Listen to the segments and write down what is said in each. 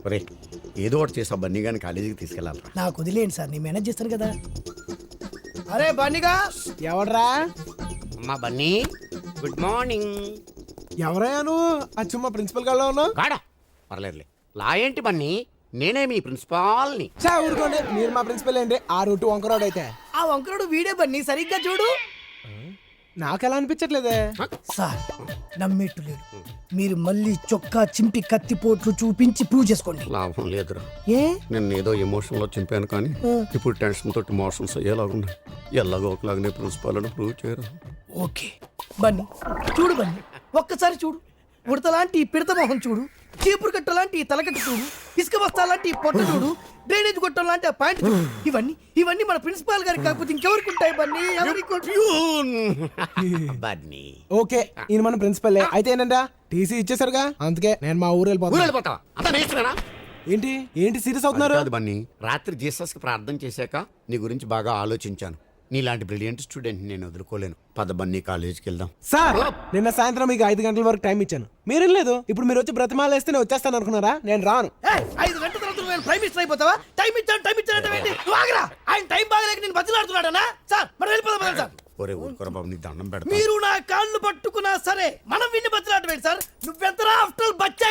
ఒరే ఏదో ఒకటి చేసా బన్నీ గాని కాలేజీకి తీసుకెళ్ళాలి. నాకు వదిలేండి సార్, నేను మేనేజ్ చేస్తాను కదా. అరే బన్నీగా, ఎవడ్రా? అమ్మా బన్నీ, గుడ్ మార్నింగ్. ఎవరయ్యా నువ్వు? అచ్చుమ్మ ప్రిన్సిపల్ గారిలో ఉన్నావు. కాడా పర్లేదులే. లా ఏంటి బన్నీ, నేనే మీ ప్రిన్సిపాల్ని. చా ఊరుకోండి, మీరు మా ప్రిన్సిపల్ ఏంటి? ఆ రూట్ వంకరోడ్ అయితే ఆ వంకరుడు వీడే బన్నీ, సరిగ్గా చూడు. నాకెలా అనిపించట్లేదే. సార్ నమ్మేట్టు లేదు, మీరు మళ్ళీ చొక్కా చింపి కత్తిపోట్లు చూపించి ప్రూవ్ చేసుకోండి. లాభం లేదురా, ఏ నేను ఏదో ఎమోషన్లో చింపాను కానీ ఇప్పుడు టెన్షన్ తోటి మోషన్స్ అయ్యేలాగున్నాయి. ఎలాగో ఒకలాగానే ప్రిన్సిపాల్ని ప్రూవ్ చేయరు. ఓకే బన్నీ, చూడు బన్నీ, ఒక్కసారి చూడు. ఉడతలాంటి ఈ పిడత మొహం చూడు, చీపురు కట్ట లాంటి ఈ తలకట్టు చూడు, ఇసుక బస్తా లాంటి ఈ పొట్ట చూడు, డ్రైనేజ్ గొట్టం లాంటి ఆ పాయింట్ చూడు. ఇవన్నీ మన ప్రిన్సిపాల్ గారికి కాకపోతే ఇంకెవరికి ఉంటాయి బన్నీ? బన్నీ ఓకే, ఈయన మన ప్రిన్సిపల్ అయితే ఏంటంటే టీసీ ఇచ్చేసారుగా, అందుకే నేను మా ఊరు వెళ్ళిపోతావా? అంతా నేర్చుకున్నా ఏంటి ఏంటి సీరియస్ అవుతున్నారు? కాదు బన్నీ, రాత్రి జీసస్ కి ప్రార్థన చేశాక నీ గురించి బాగా ఆలోచించాను. నీలాంటి బ్రిలియంట్ స్టూడెంట్ నేను వదులుకోలేను. పద బన్నీ కాలేజీకి వెళ్దాం. సార్ నిన్న సాయంత్రం మీకు 5 గంటల వరకు టైం ఇచ్చాను, మీరేం లేదు. ఇప్పుడు మీరు వచ్చి బ్రతిమాలు వేస్తే నేను వచ్చేస్తాను అనుకున్నారా? నేను రాను. 5 గంటల తర్వాత నువ్వు ప్రైమ్ మినిస్టర్ అయిపోతావా? టైం ఇచ్చాను ఆగరా. ఆయన టైం బాగలేక నేను బతిలాడుతున్నాడనా? సార్ మనం వెళ్ళిపోదాం సార్. ఒరే ఊరుకోరా బాబు, నీ దండం పెడతా. మీరు నా కాళ్ళు పట్టుకున్నా సరే మనం విన్ని బతిలాడమేంటి సార్? నువ్వెంతరా ఆఫ్టర్ బచ్చా.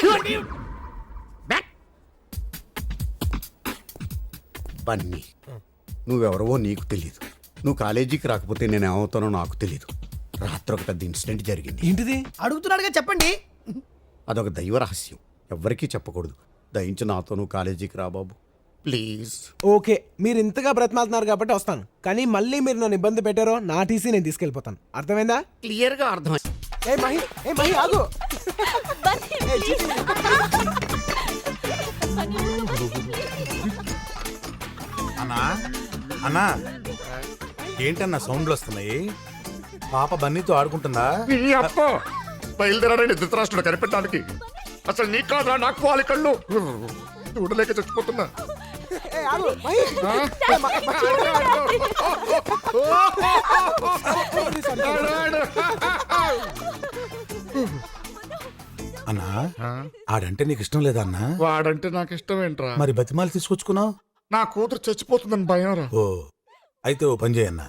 బన్నీ నువ్వెవరవో నీకు తెలీదు. నువ్వు కాలేజీకి రాకపోతే నేను ఏమవుతానో నాకు తెలీదు. రాత్రి ఒక పెద్ద ఇన్సిడెంట్ జరిగింది. ఏంటిది? అడుగుతున్నాడుగా చెప్పండి. అదొక దైవ రహస్యం, ఎవ్వరికీ చెప్పకూడదు. దయించి నాతో నువ్వు కాలేజీకి రా బాబు ప్లీజ్. ఓకే, మీరు ఇంతగా బ్రతిమాలుతున్నారు కాబట్టి వస్తాను, కానీ మళ్ళీ మీరు నన్ను ఇబ్బంది పెట్టారో నా టీసీ నేను తీసుకెళ్ళిపోతాను. అర్థమైందా? క్లియర్ గా అర్థమైంది. ఏ మహి ఆగు. అన్నా అన్నా, ఏంటన్నా సౌండ్లు వస్తున్నాయి? పాప బన్నీతో ఆడుకుంటుందా? బయలుదేరాడని ధృతరాష్ట్రుడు కనిపెట్టడానికి. అసలు నీ కాదురా నాకు వాలి కళ్ళు, చూడలేక చచ్చిపోతున్నా. అన్నా ఆడంటే నీకు ఇష్టం లేదా అన్నా? వాడంటే నాకు ఇష్టం ఏంట్రా? మరి బతిమాలు తీసుకొచ్చుకున్నావు? నా కూతురు చచ్చిపోతుందని భయం రా. ఓ అయితే ఓ పని చేయన్నా,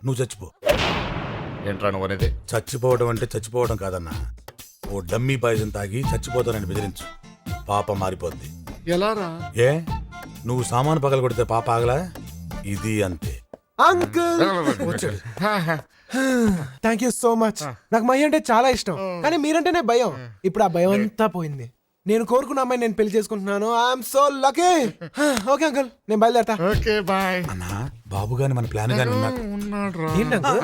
నువ్వు చచ్చిపో. ఏంట్రా నువ్వు అనేది? చచ్చిపోవడం అంటే చచ్చిపోవడం కాదన్నా, ఓ డమ్మీ పాయిజన్ తాగి చచ్చిపోతానని బెదిరించు, పాప మారిపోద్ది. ఎలా రా? ఏ నువ్వు సామాను పగల కొడితే పాప ఆగలా? ఇది అంతే. Uncle thank you so much. నాకు మహి అంటే చాలా ఇష్టం, కానీ మీరంటేనే భయం. ఇప్పుడు ఆ భయం అంతా పోయింది. నేను కోరుకున్న అమ్మాయి నేను పెళ్లి చేసుకుంటున్నాను. I'm so lucky. Okay uncle, నేను బయలుదేరతా. Okay bye. అన్నా బాబు గాని మన ప్లాన్ గాని ఏంటి అంకుల్?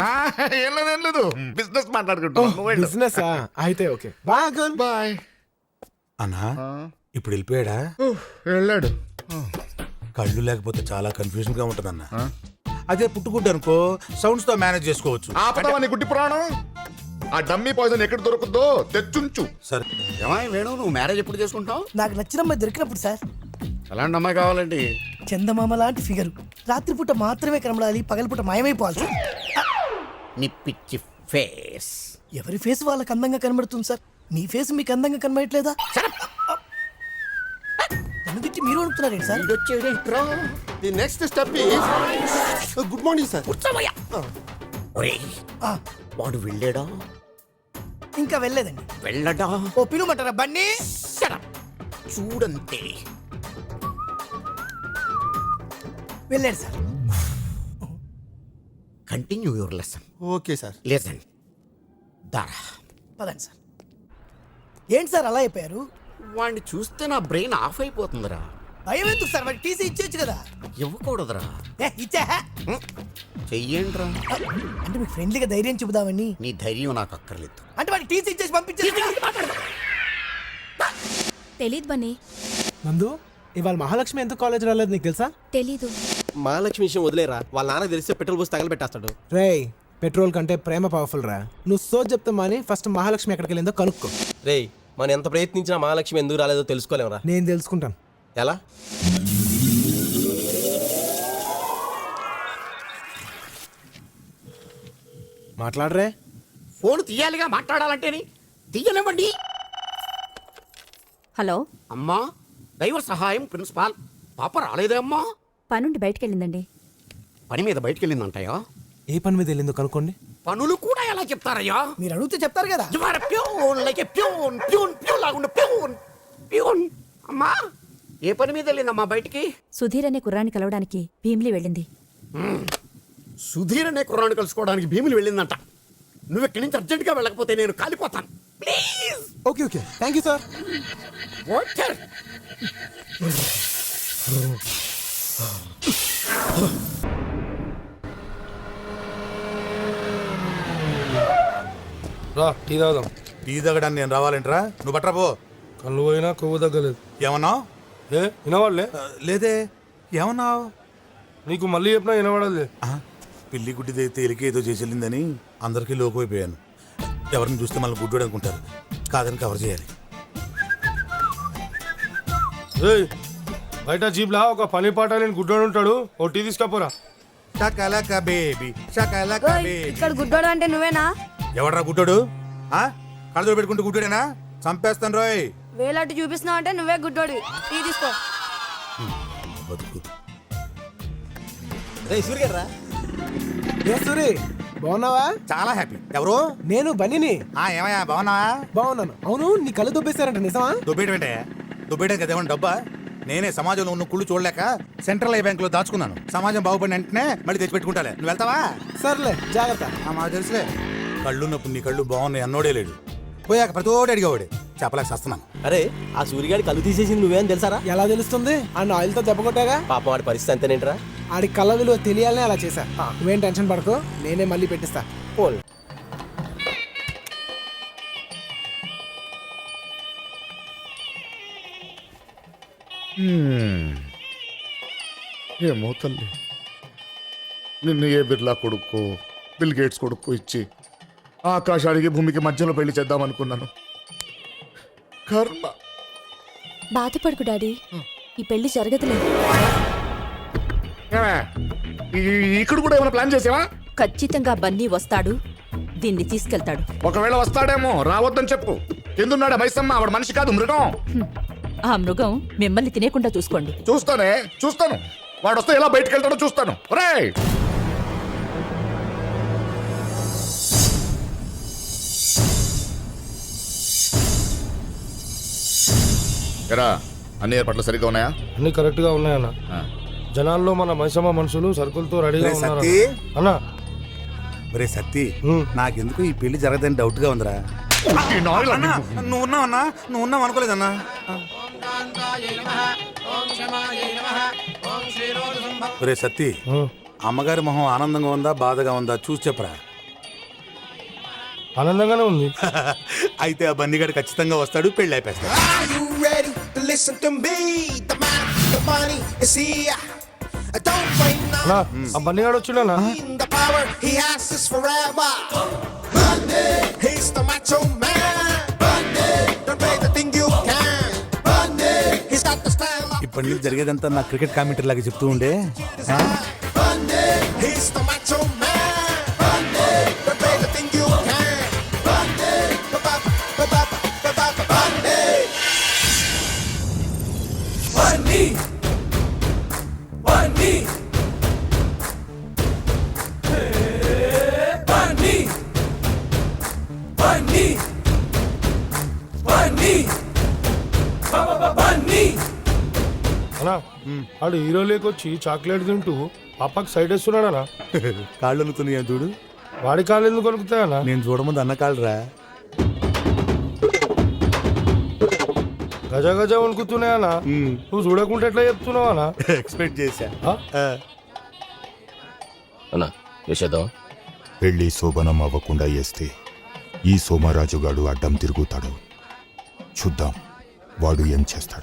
ఏం లేదు, బిజినెస్ మాట్లాడుకుంటున్నా. బిజినెస్ అయితే ఓకే బాయ్ అంకుల్. బాయ్. అన్నా ఇప్పుడు వెళ్ళిపోయాడా? వెళ్ళాడు. కళ్ళు లేకపోతే చాలా కన్ఫ్యూజన్ గా ఉంటదన్నా. అదే పుట్టుకుంటే అనుకో సౌండ్స్ తో మేనేజ్ చేసుకోవచ్చు. ఆపదావా నీ గుడ్డి పురాణం? ఆ డమ్మీ పాయిజన్ ఎక్కడ దొరుకుతుందో తెచ్చుంచు. సరే ఏమాయి వేణు, నువ్వు మ్యారేజ్ ఎప్పుడు చేసుకుంటావు? నాకు నచ్చిన అమ్మాయి దొరికినప్పుడు సార్. ఎలాంటి అమ్మాయి కావాలండి? చందమామ లాంటి ఫిగరు, రాత్రిపూట మాత్రమే కనబడాలి, పగలపూట మాయమైపోవాలి సార్. నీ పిచ్చి ఫేస్. ఎవరి ఫేస్ వాళ్ళకి అందంగా కనబడుతుంది సార్, మీ ఫేస్ మీకు అందంగా కనబడట్లేదా? నన్ను తిట్టి మీరు అడుగుతున్నారేంటి sir? The next step is good morning sir. వాడు వెళ్ళాడా? ఇంకా వెళ్ళలేదండి. వెళ్ళడా? ఓ పిలువమంటారా బన్నీ? చూడంతే. వెళ్ళాడు sir. Continue your lesson. Okay sir. Lesson. దారా పదండి సార్. ఏంటి సార్ అలా అయిపోయారు? వాడిని చూస్తే నా బ్రెయిన్ ఆఫ్ అయిపోతుందిరా. భయం ఎందుకు సార్? వాడికి టీసీ ఇచ్చేయచ్చు కదా. ఇవ్వకూడదురా. ఇచ్చా చెయ్యండిరా. అంటే మీకు ఫ్రెండ్లీగా ధైర్యం చెబుదామని. నీ ధైర్యం నాకు అక్కర్లేదు. అంటే వాడికి టీసీ ఇచ్చేసి పంపించేసి. తెలీదు బన్నీ. నందు ఇవాళ మహాలక్ష్మి ఎందుకు కాలేజ్ రాలేదు నీకు తెలుసా? తెలీదు. మహాలక్ష్మి విషయం వదిలేరా, వాళ్ళ నాన్నకు తెలిస్తే పెట్రోల్ పోసి తగలబెట్టేస్తాడు. రేయ్ పెట్రోల్ కంటే ప్రేమ పవర్ఫుల్ రా. నువ్వు సోచ్ చెప్తా మాని ఫస్ట్ మహాలక్ష్మి ఎక్కడికి వెళ్ళిందో కనుక్కో. రేయ్ మనం ఎంత ప్రయత్నించినా మహాలక్ష్మి ఎందుకు రాలేదో తెలుసుకోలేమరా. నేను తెలుసుకుంటాను. ఎలా? మాట్లాడరే. ఫోన్ తీయాలిగా, మాట్లాడాలంటేని. తీయనివ్వండి. హలో అమ్మా, దైవ సహాయం ప్రిన్సిపాల్. పాప రాలేదే అమ్మా? పనుండి బయటకెళ్ళిందండి. పని మీద బయటికి వెళ్ళిందంటాయా? ఏ పని మీద వెళ్ళిందో కనుక్కోండి. పనులు కూడా ఎలా చెప్తారయ్యా? మీరు అడిగితే చెప్తారు కదా. You are a peon, like a peon, peon, peon లాగుండే peon, peon. అమ్మా ఏ పని మీద వెళ్ళిందమ్మా బయటికి? సుధీర్ అనే కుర్రాన్ని కలవడానికి భీమిలి వెళ్ళింది. సుధీర్ అనే కుర్రాన్ని కలుసుకోవడానికి భీములు వెళ్ళిందంట. నువ్వు ఇక్కడి నుంచి అర్జెంట్గా వెళ్ళకపోతే నేను కాలిపోతాను. ప్లీజ్. ఓకే ఓకే, థ్యాంక్ యూ సార్. వాటర్. రా టీ తాగుదాం. టీ తగ్గడానికి నేను రావాలంటరా? నువ్వు బట్రా పో. కళ్ళు పోయినా కొవ్వు తగ్గలేదు. ఏమన్నావు? ఏ వినవాళ్ళే? లేదే. ఏమన్నావు? నీకు మళ్ళీ చెప్పినా వినవాడలే. పిల్లి గుడ్డి తేలిక ఏదో చేసి వెళ్ళిందని అందరికీ లోకమైపోయాను. ఎవరిని చూస్తే మళ్ళీ గుడ్డోడు అనుకుంటారు. కాదని కవర్ చేయాలి. ఏయ్, బయట జీప్లా ఒక పని పాట లేని గుడ్డోడు ఉంటాడు. ఓ టీ తీసుకపోరా. షకలక బేబీ, షకలక బేబీ. ఇక్కడ గుడ్డోడు అంటే నువ్వేనా? ఎవడ్రా గుడ్డోడు? కళ్ళతో పెట్టుకుంటూ గుడ్డోడేనా? చంపేస్తాను రోయ్. వేలట్టు చూపిస్తున్నావు అంటే నువ్వే గుడ్డోడి. టీ తీసుకో. బతుకు. ఏ సూరి, బాగున్నావా? చాలా హ్యాపీ. ఎవరు? నేను బన్నీని. ఏమయ్యా బాగున్నావా? బాగున్నాను. అవును, నీ కళ్ళు దొబ్బేశారంట, నిజమా? దుబ్బేటంటే దుబ్బేయడం కదా ఏమన్నా డబ్బా? నేనే సమాజంలో ఉన్న కుళ్ళు చూడలేక సెంట్రల్ ఐ బ్యాంక్ లో దాచుకున్నాను. సమాజం బాగుపడిన వెంటనే మళ్ళీ తెచ్చి పెట్టుకుంటాలే. నువ్వు వెళ్తావా? సర్లే, జాగ్రత్త. మాకు తెలుసులే. కళ్ళున్నప్పుడు నీ కళ్ళు బాగున్నాయి అన్నోడే లేడు. పోయాక ప్రతి ఓడి అడిగేవాడే. చెప్పలేక సస్తున్నాను. అరే ఆ సూర్యగాడి కళ్ళు తీసేసింది నువ్వేం తెలుసారా? ఎలా తెలుస్తుంది? ఆ ఆయిల్ తో దెబ్బ కొట్టాగా. పాప వాడి పరిస్థితి అంతేనేంట్రా? ఆడి కళ్ళ విలువ తెలియాలనే అలా చేశా. నువ్వేం టెన్షన్ పడకు, నేనే మళ్ళీ పెట్టిస్తా. పోల్ ఏమో తల్లి, నిన్ను ఏ బిర్లా కొడుకు బిల్ గేట్స్ కొడుకు ఇచ్చి ఆకాశానికి భూమికి మధ్యలో పెళ్లి చేద్దాం అనుకున్నాను. కర్మ. బాధపడుకు డాడీ, ఈ పెళ్లి జరగదులేదు. ఏమే, ఇక్కడ కూడా ఏమైనా ప్లాన్ చేసావా? ఖచ్చితంగా బన్నీ వస్తాడు, దీన్ని తీసుకెళ్తాడు. ఒకవేళ వస్తాడేమో, రావద్దని చెప్పు. ఎందున్నాడా మైసమ్మ? ఆవిడ మనిషి కాదు, మృగం. ఆ మృగం మిమ్మల్ని తినేకుండా చూసుకోండి. చూస్తాను. వాడు వస్తే ఎలా బయటకు వెళ్తాడో చూస్తాను. ఒరేయ్, ఎరా అన్ని ఏర్పాట్లు సరిగ్గా ఉన్నాయా? అన్ని కరెక్ట్ గా ఉన్నాయన్న. జనాల్లో మన మైసమ్మ మనుషులు సరుకులతో రెడీగా ఉన్నారు అన్నా. ఒరే సత్తి, నాకెందుకు ఈ పెళ్లి జరగదని డౌట్ గా ఉందిరా. నువ్వు ఉన్నావు అనుకోలేదన్నా. ఒరే సత్తి, అమ్మగారి మొహం ఆనందంగా ఉందా బాధగా ఉందా చూసి చెప్పరా. ఆనందంగానే ఉంది. అయితే ఆ బన్నీగాడు ఖచ్చితంగా వస్తాడు, పెళ్లి అయిపోతాడు. అన్నా, ఆ బన్నీగాడు వచ్చిండనా? ఇప్పటి నుంచి జరిగేదంతా నా క్రికెట్ కామెంటరీ లాగా చెప్తూ ఉండే. అన్నా, వాడు హీరో లేకొచ్చి చాక్లెట్ తింటూ పాపకి సైడ్ వేస్తున్నాడనా? కాళ్ళు అనుకున్నాయా చూడు. వాడి కాళ్ళు ఎందుకు కొనుకుతాయన్నా? నేను చూడముందు అన్న కాళ్ళరా. గజ గజ వణుకుతున్నాయన్నా. నువ్వు చూడకుంటే ఎట్లా చెప్తున్నావా? ఎక్స్పెక్ట్ చేశా. అన్నా వేసేద్దాం. పెళ్లి శోభనం అవ్వకుండా వేస్తే ఈ సోమరాజుగాడు అడ్డం తిరుగుతాడు. చూద్దాం వాడు ఏం చేస్తాడు.